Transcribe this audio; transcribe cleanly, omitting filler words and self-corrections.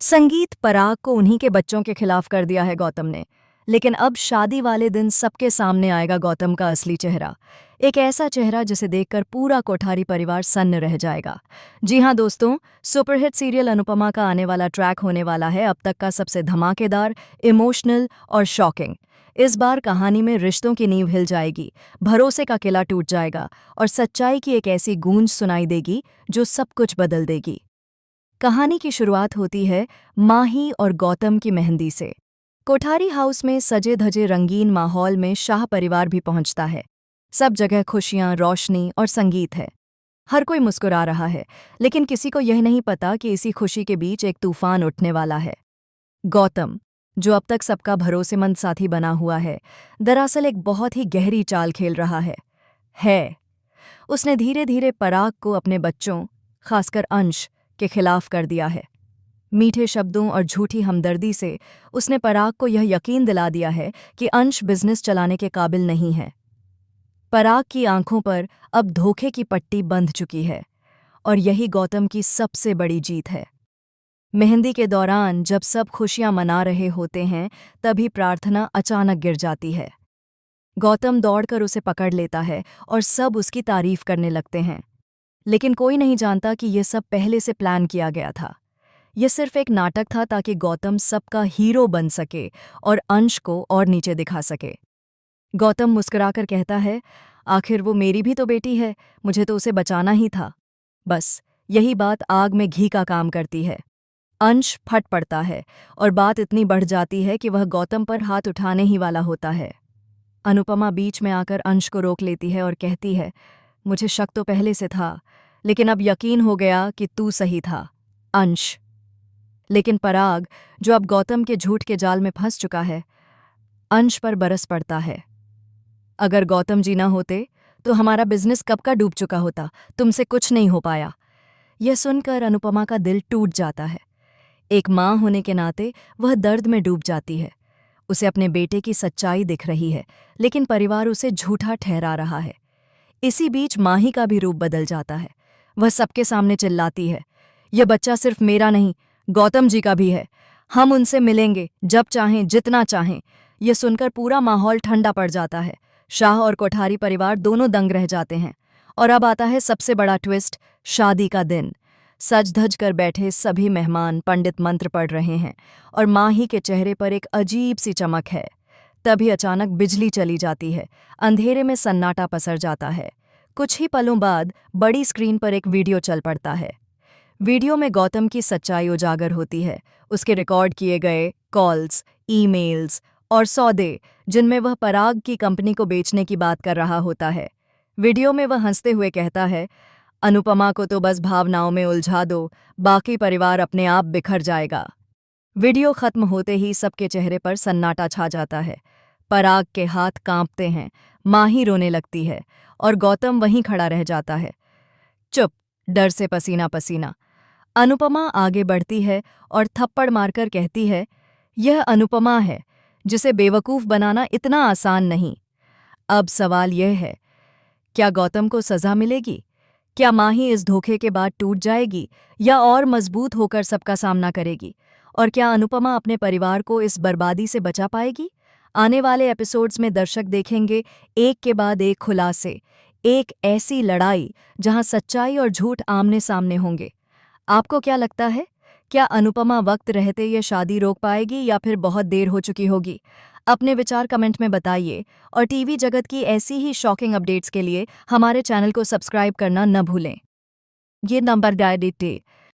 संगीत पराग को उन्हीं के बच्चों के खिलाफ कर दिया है गौतम ने। लेकिन अब शादी वाले दिन सबके सामने आएगा गौतम का असली चेहरा। एक ऐसा चेहरा जिसे देखकर पूरा कोठारी परिवार सन्न रह जाएगा। जी हाँ दोस्तों, सुपरहिट सीरियल अनुपमा का आने वाला ट्रैक होने वाला है अब तक का सबसे धमाकेदार, इमोशनल और शॉकिंग। इस बार कहानी में रिश्तों की नींव हिल जाएगी, भरोसे का किला टूट जाएगा और सच्चाई की एक ऐसी गूंज सुनाई देगी जो सब कुछ बदल देगी। कहानी की शुरुआत होती है माही और गौतम की मेहंदी से। कोठारी हाउस में सजे धजे रंगीन माहौल में शाह परिवार भी पहुंचता है। सब जगह खुशियां, रोशनी और संगीत है। हर कोई मुस्कुरा रहा है, लेकिन किसी को यह नहीं पता कि इसी खुशी के बीच एक तूफान उठने वाला है। गौतम, जो अब तक सबका भरोसेमंद साथी बना हुआ है, दरअसल एक बहुत ही गहरी चाल खेल रहा है। उसने धीरे धीरे पराग को अपने बच्चों, खासकर अंश, के खिलाफ कर दिया है। मीठे शब्दों और झूठी हमदर्दी से उसने पराग को यह यकीन दिला दिया है कि अंश बिजनेस चलाने के काबिल नहीं है। पराग की आंखों पर अब धोखे की पट्टी बंध चुकी है और यही गौतम की सबसे बड़ी जीत है। मेहंदी के दौरान जब सब खुशियां मना रहे होते हैं, तभी प्रार्थना अचानक गिर जाती है। गौतम दौड़कर उसे पकड़ लेता है और सब उसकी तारीफ करने लगते हैं। लेकिन कोई नहीं जानता कि यह सब पहले से प्लान किया गया था। यह सिर्फ एक नाटक था ताकि गौतम सबका हीरो बन सके और अंश को और नीचे दिखा सके। गौतम मुस्कुराकर कहता है, आखिर वो मेरी भी तो बेटी है, मुझे तो उसे बचाना ही था। बस यही बात आग में घी का काम करती है। अंश फट पड़ता है और बात इतनी बढ़ जाती है कि वह गौतम पर हाथ उठाने ही वाला होता है। अनुपमा बीच में आकर अंश को रोक लेती है और कहती है, मुझे शक तो पहले से था, लेकिन अब यकीन हो गया कि तू सही था, अंश। लेकिन पराग, जो अब गौतम के झूठ के जाल में फंस चुका है, अंश पर बरस पड़ता है। अगर गौतम जी ना होते तो हमारा बिजनेस कब का डूब चुका होता, तुमसे कुछ नहीं हो पाया। यह सुनकर अनुपमा का दिल टूट जाता है। एक माँ होने के नाते वह दर्द में डूब जाती है। उसे अपने बेटे की सच्चाई दिख रही है, लेकिन परिवार उसे झूठा ठहरा रहा है। इसी बीच माही का भी रूप बदल जाता है। वह सबके सामने चिल्लाती है, यह बच्चा सिर्फ मेरा नहीं, गौतम जी का भी है। हम उनसे मिलेंगे जब चाहें, जितना चाहें। यह सुनकर पूरा माहौल ठंडा पड़ जाता है। शाह और कोठारी परिवार दोनों दंग रह जाते हैं। और अब आता है सबसे बड़ा ट्विस्ट, शादी का दिन। सज धज कर बैठे सभी मेहमान पंडित मंत्र पढ़ रहे हैं और माही के चेहरे पर एक अजीब सी चमक है। तभी अचानक बिजली चली जाती है। अंधेरे में सन्नाटा पसर जाता है। कुछ ही पलों बाद बड़ी स्क्रीन पर एक वीडियो चल पड़ता है। वीडियो में गौतम की सच्चाई उजागर होती है। उसके रिकॉर्ड किए गए कॉल्स, ईमेल्स और सौदे, जिनमें वह पराग की कंपनी को बेचने की बात कर रहा होता है। वीडियो में वह हंसते हुए कहता है, अनुपमा को तो बस भावनाओं में उलझा दो, बाकी परिवार अपने आप बिखर जाएगा। वीडियो खत्म होते ही सबके चेहरे पर सन्नाटा छा जाता है। पराग के हाथ कांपते हैं, माही रोने लगती है और गौतम वहीं खड़ा रह जाता है, चुप, डर से पसीना पसीना। अनुपमा आगे बढ़ती है और थप्पड़ मारकर कहती है, यह अनुपमा है, जिसे बेवकूफ़ बनाना इतना आसान नहीं। अब सवाल यह है, क्या गौतम को सज़ा मिलेगी? क्या माही इस धोखे के बाद टूट जाएगी या और मजबूत होकर सबका सामना करेगी? और क्या अनुपमा अपने परिवार को इस बर्बादी से बचा पाएगी? आने वाले एपिसोड्स में दर्शक देखेंगे एक के बाद एक खुलासे, एक ऐसी लड़ाई जहां सच्चाई और झूठ आमने सामने होंगे। आपको क्या लगता है, क्या अनुपमा वक्त रहते ये शादी रोक पाएगी या फिर बहुत देर हो चुकी होगी? अपने विचार कमेंट में बताइए और टीवी जगत की ऐसी ही शॉकिंग अपडेट्स के लिए हमारे चैनल को सब्सक्राइब करना न भूलें। ये नंबर डायल दीजिए